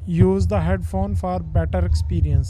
Use the headphone for better experience.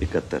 71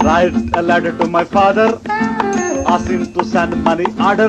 Write a letter to my father, ask him to send money order.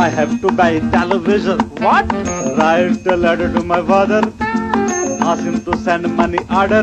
I have to buy television. What? Write a letter to my father, ask him to send money order.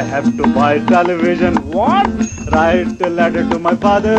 I have to buy television. What? Write a letter to my father.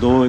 2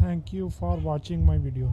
Thank you for watching my video.